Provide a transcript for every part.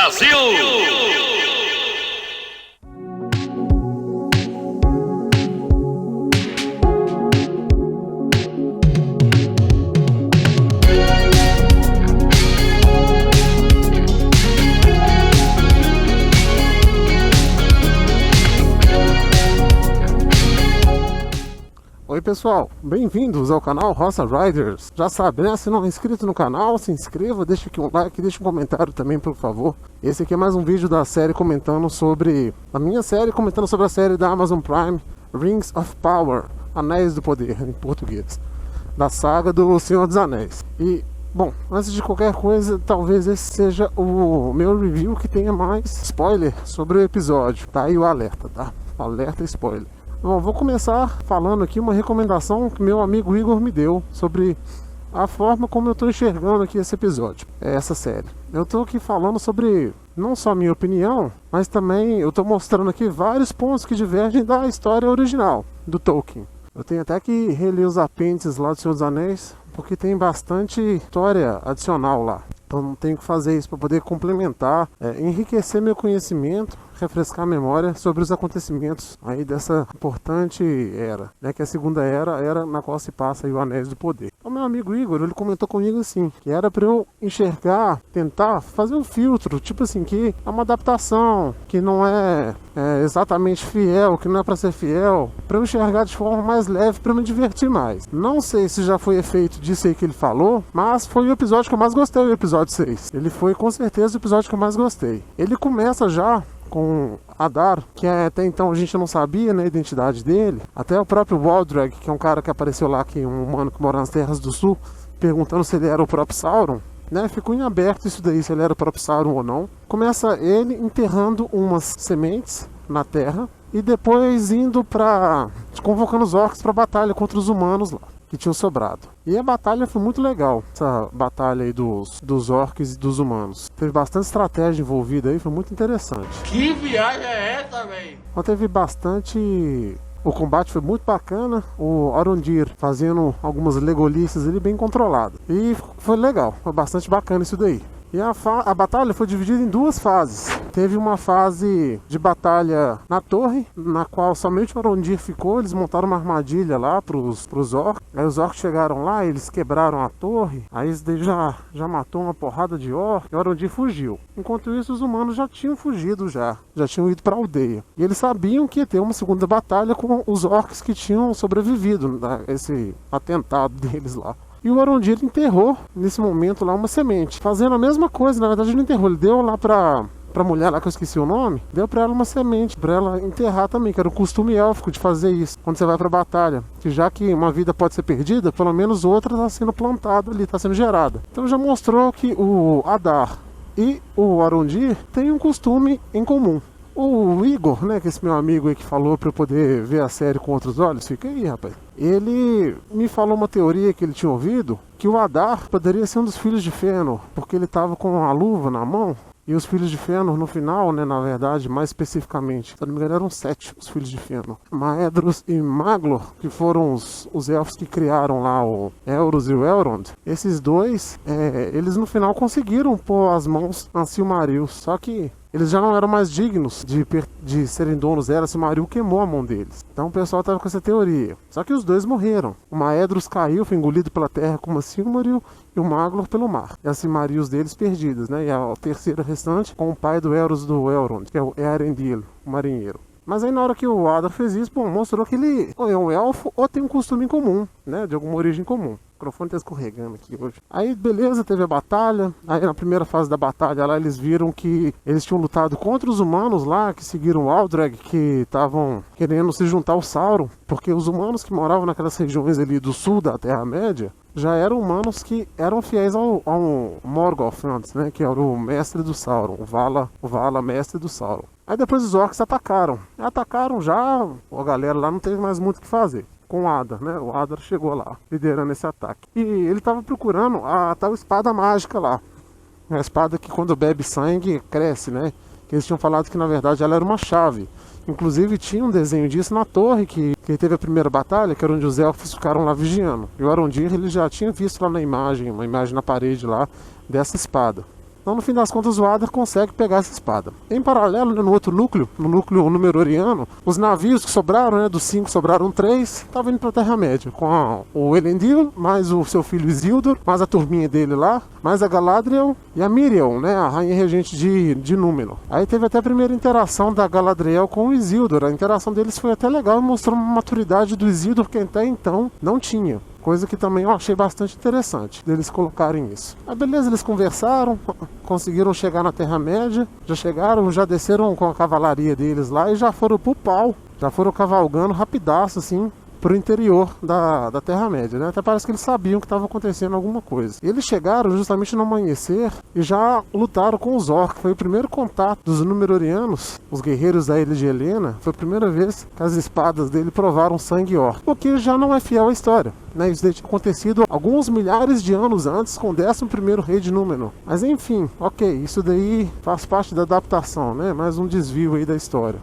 Brasil! Oi pessoal, bem-vindos ao canal Roça Riders. Já sabe, né? Se não é inscrito no canal, se inscreva, deixa aqui um like, deixa um comentário também, por favor. Esse aqui é mais um vídeo da série comentando sobre a série da Amazon Prime, Rings of Power, Anéis do Poder, em português, da saga do Senhor dos Anéis. E, bom, antes de qualquer coisa, talvez esse seja o meu review que tenha mais spoiler sobre o episódio. Tá aí o alerta, tá? Alerta spoiler. Bom, vou começar falando aqui uma recomendação que meu amigo Igor me deu sobre a forma como eu estou enxergando aqui esse episódio, essa série. Eu estou aqui falando sobre não só a minha opinião, mas também eu estou mostrando aqui vários pontos que divergem da história original do Tolkien. Eu tenho até que reler os apêndices lá do Senhor dos Anéis, porque tem bastante história adicional lá. Então tenho que fazer isso para poder complementar, enriquecer meu conhecimento, refrescar a memória sobre os acontecimentos aí dessa importante era, né, que é a segunda era na qual se passa aí o Anéis do Poder. Então meu amigo Igor, ele comentou comigo assim, que era para eu enxergar, tentar fazer um filtro, tipo assim, que é uma adaptação, que não é exatamente fiel, que não é para ser fiel, para eu enxergar de forma mais leve, para me divertir mais. Não sei se já foi efeito disso aí que ele falou, mas foi o episódio que eu mais gostei, o episódio 6. Ele foi com certeza o episódio que eu mais gostei. Ele começa já com Adar, que até então a gente não sabia, né, a identidade dele. Até o próprio Waldrag, que é um cara que apareceu lá, que é um humano que mora nas Terras do Sul, perguntando se ele era o próprio Sauron, né, ficou em aberto isso daí, se ele era o próprio Sauron ou não. Começa ele enterrando umas sementes na terra e depois indo convocando os orcs para batalha contra os humanos lá, que tinham sobrado. E a batalha foi muito legal, essa batalha aí dos orcs e dos humanos. Teve bastante estratégia envolvida aí, foi muito interessante. Que viagem é essa, velho? Então teve bastante... O combate foi muito bacana, o Arondir fazendo algumas legolices ali bem controlado. E foi legal, foi bastante bacana isso daí. E a batalha foi dividida em duas fases. Teve uma fase de batalha na torre, na qual somente o Arondir ficou. Eles montaram uma armadilha lá pros orcs. Aí os orcs chegaram lá, eles quebraram a torre. Aí isso daí já matou uma porrada de orcs. E o Arondir fugiu. Enquanto isso, os humanos já tinham fugido já tinham ido pra aldeia. E eles sabiam que ia ter uma segunda batalha com os orcs que tinham sobrevivido a esse atentado deles lá. E o Arondir enterrou, nesse momento lá, uma semente. Fazendo a mesma coisa, na verdade ele não enterrou, ele deu lá pra mulher lá, que eu esqueci o nome, deu pra ela uma semente, pra ela enterrar também, que era o costume élfico de fazer isso, quando você vai pra batalha. Que já que uma vida pode ser perdida, pelo menos outra tá sendo plantada ali, tá sendo gerada. Então já mostrou que o Adar e o Arondir têm um costume em comum. O Igor, né, que esse meu amigo aí que falou pra eu poder ver a série com outros olhos, fica aí, rapaz. Ele me falou uma teoria que ele tinha ouvido, que o Adar poderia ser um dos filhos de Fëanor, porque ele tava com a luva na mão, e os filhos de Fëanor no final, né, na verdade, mais especificamente, se não me engano eram 7 os filhos de Fëanor. Maedhros e Maglor, que foram os elfos que criaram lá o Elros e o Elrond, esses dois, eles no final conseguiram pôr as mãos na Silmaril, só que eles já não eram mais dignos de serem donos dela, Silmaril queimou a mão deles. Então o pessoal estava com essa teoria. Só que os dois morreram. O Maedhros caiu, foi engolido pela terra como a Silmaril, e o Maglor pelo mar. E as Silmarils deles perdidas, né? E a terceira restante com o pai do Elros do Elrond, que é o Eärendil, o marinheiro. Mas aí na hora que o Adar fez isso, mostrou que ele ou é um elfo ou tem um costume em comum, né? De alguma origem comum. O microfone tá escorregando aqui hoje. Aí beleza, teve a batalha. Aí na primeira fase da batalha lá eles viram que eles tinham lutado contra os humanos lá, que seguiram o Waldrag, que estavam querendo se juntar ao Sauron. Porque os humanos que moravam naquelas regiões ali do sul da Terra-média já eram humanos que eram fiéis ao Morgoth antes, né? Que era o mestre do Sauron, o Vala mestre do Sauron. Aí depois os orcs atacaram. Atacaram já, a galera lá não teve mais muito o que fazer. Com o Adar, né? O Adar chegou lá, liderando esse ataque. E ele estava procurando a tal espada mágica lá. A espada que quando bebe sangue, cresce, né? Que eles tinham falado que na verdade ela era uma chave. Inclusive tinha um desenho disso na torre que teve a primeira batalha, que era onde os elfos ficaram lá vigiando. E o Arondir ele já tinha visto lá na imagem, uma imagem na parede lá, dessa espada. Então, no fim das contas, o Adar consegue pegar essa espada. Em paralelo, né, no outro núcleo, no núcleo Númenóreano, os navios que sobraram, né, dos 5 sobraram 3, estavam indo para a Terra-média, com o Elendil, mais o seu filho Isildur, mais a turminha dele lá, mais a Galadriel e a Miriel, né, a rainha regente de Númenor. Aí teve até a primeira interação da Galadriel com o Isildur. A interação deles foi até legal e mostrou uma maturidade do Isildur que até então não tinha. Coisa que também eu achei bastante interessante deles colocarem isso. Aí beleza, eles conversaram, conseguiram chegar na Terra-média, já chegaram, já desceram com a cavalaria deles lá e já foram pro pau, já foram cavalgando rapidaço assim pro interior da Terra-média, né? Até parece que eles sabiam que estava acontecendo alguma coisa. E eles chegaram justamente no amanhecer e já lutaram com os orcs. Foi o primeiro contato dos Númenóreanos, os guerreiros da ilha de Helena. Foi a primeira vez que as espadas dele provaram sangue orc, o que já não é fiel à história, né? Isso tinha acontecido alguns milhares de anos antes com o 11º rei de Númenor. Mas enfim, ok, isso daí faz parte da adaptação, né? Mais um desvio aí da história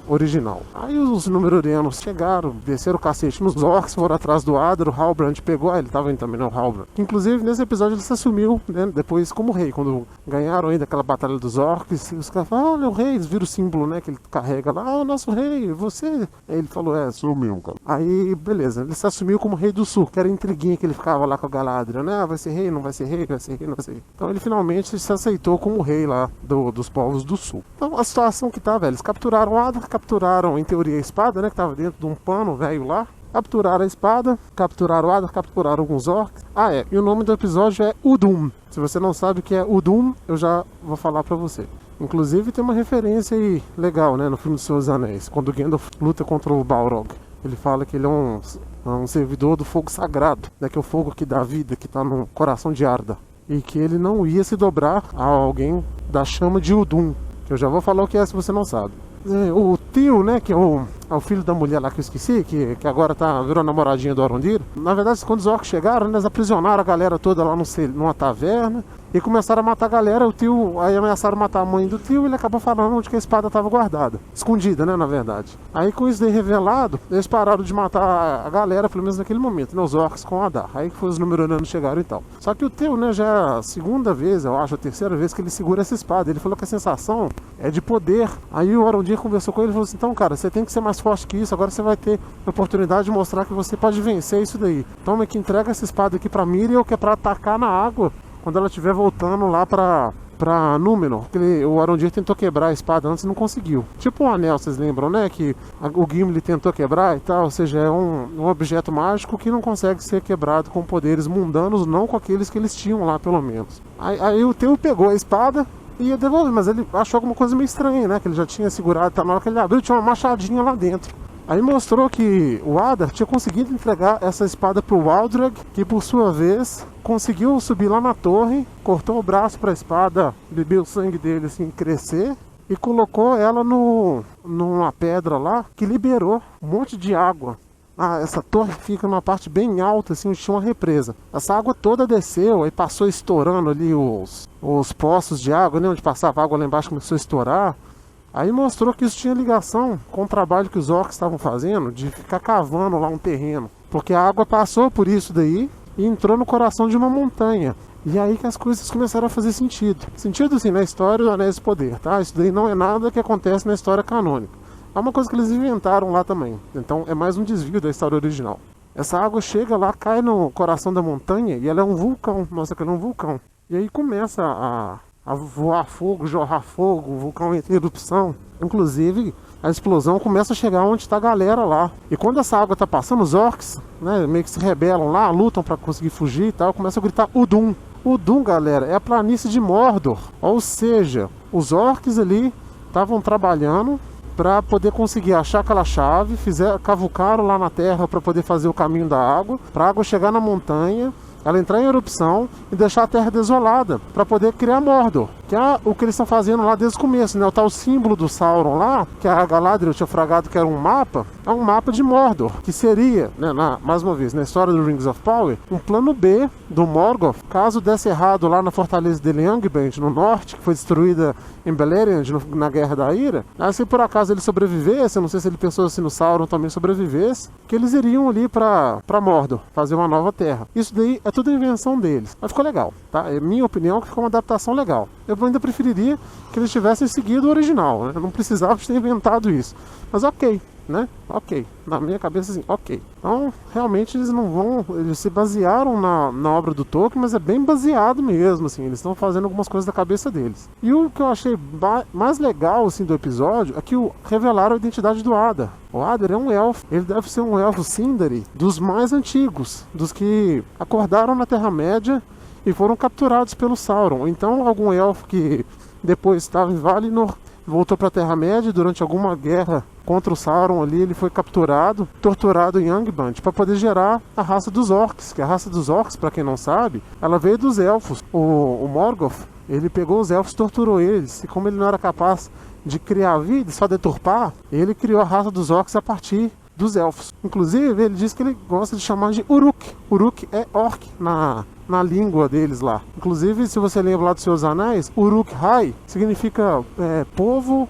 original. Aí os Númenóreanos chegaram, desceram o cacete nos orcs, foram atrás do Adar, o Halbrand pegou, ele tava indo também, não, o Halbrand. Inclusive, nesse episódio ele se assumiu, né, depois como rei, quando ganharam ainda aquela batalha dos orcs, os caras falaram, olha o rei, eles viram o símbolo, né, que ele carrega lá, o nosso rei, você. Aí ele falou, sou mesmo, cara. Aí, beleza, ele se assumiu como rei do sul, que era a intriguinha que ele ficava lá com a Galadriel, né, vai ser rei, não vai ser rei, vai ser rei, não vai ser rei. Então ele finalmente se aceitou como rei lá dos povos do sul. Então a situação que tá, velho, eles capturaram o Adar, capturaram, em teoria, a espada, né, que tava dentro de um pano velho lá. Capturaram a espada, capturaram o Adar, capturaram alguns orcs. E o nome do episódio é Udum. Se você não sabe o que é Udum, eu já vou falar pra você. Inclusive tem uma referência aí legal, né, no filme dos Senhor dos Anéis, quando Gandalf luta contra o Balrog. Ele fala que ele é um servidor do fogo sagrado, né, que é o fogo que dá vida, que tá no coração de Arda. E que ele não ia se dobrar a alguém da chama de Udum. Eu já vou falar o que é se você não sabe. O tio, né, que é o filho da mulher lá que eu esqueci, que agora virou namoradinha do Arondir. Na verdade, quando os orcs chegaram, eles aprisionaram a galera toda lá numa taverna e começaram a matar a galera. O tio, aí ameaçaram matar a mãe do tio e ele acabou falando onde que a espada estava guardada. Escondida, né, na verdade. Aí com isso daí revelado, eles pararam de matar a galera, pelo menos naquele momento, né, os orcs com o Adar. Aí que foi os Númenóreanos chegaram e tal. Só que o tio, né, já é a segunda vez, eu acho, a terceira vez que ele segura essa espada. Ele falou que a sensação é de poder. Aí o Arondir conversou com ele e falou assim, então cara, você tem que ser mais forte que isso, agora você vai ter a oportunidade de mostrar que você pode vencer isso daí. Toma aqui, entrega essa espada aqui pra Miriel, que é pra atacar na água quando ela estiver voltando lá pra Númenor. O Arondir tentou quebrar a espada antes e não conseguiu. Tipo um anel, vocês lembram, né? Que o Gimli tentou quebrar e tal. Ou seja, é um objeto mágico que não consegue ser quebrado com poderes mundanos, não com aqueles que eles tinham lá, pelo menos. Aí o Teu pegou a espada e ia devolver, mas ele achou alguma coisa meio estranha, né? Que ele já tinha segurado, tá? Na hora que ele abriu, tinha uma machadinha lá dentro. Aí mostrou que o Adar tinha conseguido entregar essa espada pro Waldrag, que por sua vez conseguiu subir lá na torre, cortou o braço para a espada, bebeu o sangue dele assim, crescer, e colocou ela numa pedra lá, que liberou um monte de água. Essa torre fica numa parte bem alta, assim, onde tinha uma represa. Essa água toda desceu, aí passou estourando ali os poços de água, né, onde passava água lá embaixo, começou a estourar. Aí mostrou que isso tinha ligação com o trabalho que os orcs estavam fazendo, de ficar cavando lá um terreno. Porque a água passou por isso daí e entrou no coração de uma montanha. E aí que as coisas começaram a fazer sentido. Sentido assim, na história do Anéis do Poder, tá? Isso daí não é nada que acontece na história canônica. É uma coisa que eles inventaram lá também. Então é mais um desvio da história original. Essa água chega lá, cai no coração da montanha e ela é um vulcão. Mostra que ela é um vulcão. E aí começa a voar fogo, jorrar fogo, o vulcão entra em erupção. Inclusive, a explosão começa a chegar onde está a galera lá. E quando essa água está passando, os orcs, né, meio que se rebelam lá, lutam para conseguir fugir e tal, começam a gritar Udum. Udum, galera, é a planície de Mordor. Ou seja, os orcs ali estavam trabalhando para poder conseguir achar aquela chave, cavucaram lá na terra para poder fazer o caminho da água, para a água chegar na montanha, ela entrar em erupção e deixar a terra desolada, para poder criar Mordor, que é o que eles estão fazendo lá desde o começo, né? O tal símbolo do Sauron lá, que a Galadriel tinha fragado que era um mapa, é um mapa de Mordor, que seria, né, mais uma vez, na história do Rings of Power, um plano B do Morgoth, caso desse errado lá na fortaleza de Angband, no norte, que foi destruída em Beleriand na Guerra da Ira, aí se por acaso ele sobrevivesse, eu não sei se ele pensou assim no Sauron também sobrevivesse, que eles iriam ali pra Mordor, fazer uma nova terra. Isso daí é tudo invenção deles, mas ficou legal, tá? É minha opinião que ficou uma adaptação legal. Eu ainda preferiria que eles tivessem seguido o original, né? Não precisava de ter inventado isso, mas ok, né? Ok, na minha cabeça assim, ok. Então, realmente eles não vão, eles se basearam na obra do Tolkien, mas é bem baseado mesmo, assim, eles estão fazendo algumas coisas da cabeça deles. E o que eu achei mais legal, assim, do episódio, é que revelaram a identidade do Adar. O Adar é um elfo, ele deve ser um elfo Sindari, dos mais antigos, dos que acordaram na Terra-média e foram capturados pelo Sauron. Então, algum elfo que depois estava em Valinor, voltou para a Terra-média durante alguma guerra contra o Sauron ali, ele foi capturado, torturado em Angband para poder gerar a raça dos orcs, que a raça dos orcs, para quem não sabe, ela veio dos elfos. O Morgoth, ele pegou os elfos, torturou eles, e como ele não era capaz de criar vida, só deturpar, ele criou a raça dos orcs a partir dos elfos. Inclusive, ele diz que ele gosta de chamar de Uruk. Uruk é orc na língua deles lá. Inclusive, se você lembra lá dos Seus Anéis, Uruk-hai significa povo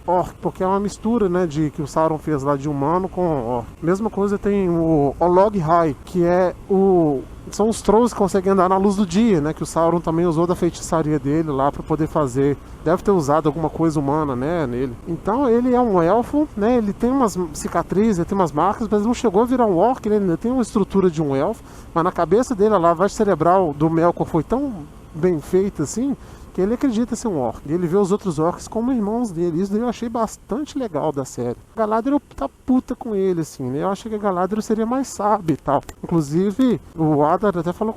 orc, porque é uma mistura, né, de que o Sauron fez lá de humano com orc. Mesma coisa tem o Olog-hai, que são os trolls que conseguem andar na luz do dia, né? Que o Sauron também usou da feitiçaria dele lá para poder fazer. Deve ter usado alguma coisa humana, né, nele. Então ele é um elfo, né? Ele tem umas cicatrizes, ele tem umas marcas, mas não chegou a virar um orc, ele ainda tem uma estrutura de um elfo. Mas na cabeça dele, a lavagem cerebral do Melkor foi tão bem feita assim, que ele acredita ser um orc. E ele vê os outros orcs como irmãos dele. Isso daí eu achei bastante legal da série. Galadriel tá puta com ele, assim, né? Eu achei que a Galadriel seria mais sábia e tal. Inclusive, o Adar até falou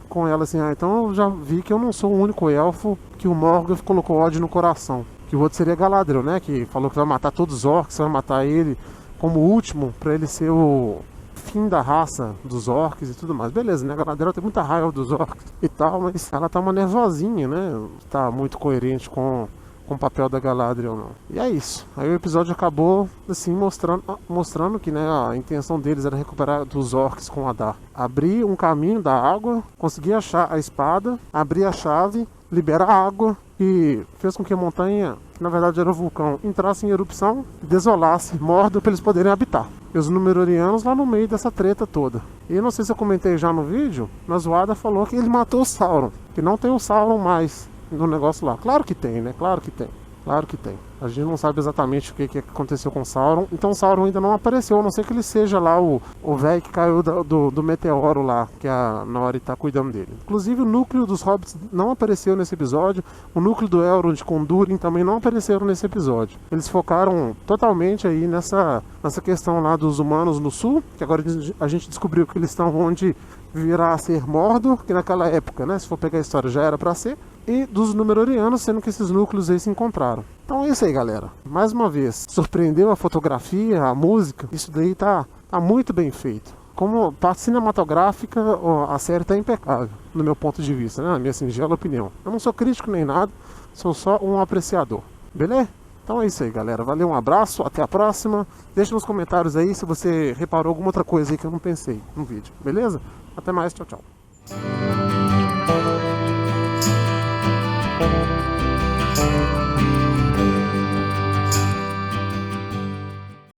com ela assim, então eu já vi que eu não sou o único elfo que o Morgoth colocou ódio no coração. Que o outro seria Galadriel, né? Que falou que vai matar todos os orcs, vai matar ele como último, pra ele ser o fim da raça dos orcs e tudo mais. Beleza, né? A Galadriel tem muita raiva dos orcs e tal, mas ela tá uma nervosinha, né? Tá muito coerente com o papel da Galadriel, não. E é isso. Aí o episódio acabou, assim, mostrando que, né, a intenção deles era recuperar dos orcs com Adar. Abrir um caminho da água, conseguir achar a espada, abrir a chave, liberar a água, e fez com que a montanha, que na verdade era o vulcão, entrasse em erupção e desolasse Mordor para eles poderem habitar. E os Númenóreanos lá no meio dessa treta toda. E não sei se eu comentei já no vídeo, mas o Adar falou que ele matou o Sauron, que não tem o Sauron mais no negócio lá. Claro que tem, né? Claro que tem. Claro que tem. A gente não sabe exatamente o que aconteceu com Sauron. Então Sauron ainda não apareceu, a não ser que ele seja lá o velho que caiu do meteoro lá, que a Nori tá cuidando dele. Inclusive o núcleo dos hobbits não apareceu nesse episódio. O núcleo do Elrond com Durin também não apareceram nesse episódio. Eles focaram totalmente aí nessa questão lá dos humanos no sul, que agora a gente descobriu que eles estão onde virá a ser Mordor, que naquela época, né, se for pegar a história, já era pra ser, e dos Númenóreanos, sendo que esses núcleos aí se encontraram. Então é isso aí, galera. Mais uma vez, surpreendeu a fotografia, a música, isso daí tá muito bem feito. Como parte cinematográfica, a série tá impecável, no meu ponto de vista, né, na minha singela opinião. Eu não sou crítico nem nada, sou só um apreciador, beleza? Então é isso aí, galera. Valeu, um abraço, até a próxima. Deixa nos comentários aí se você reparou alguma outra coisa aí que eu não pensei no vídeo, beleza? Até mais, tchau, tchau.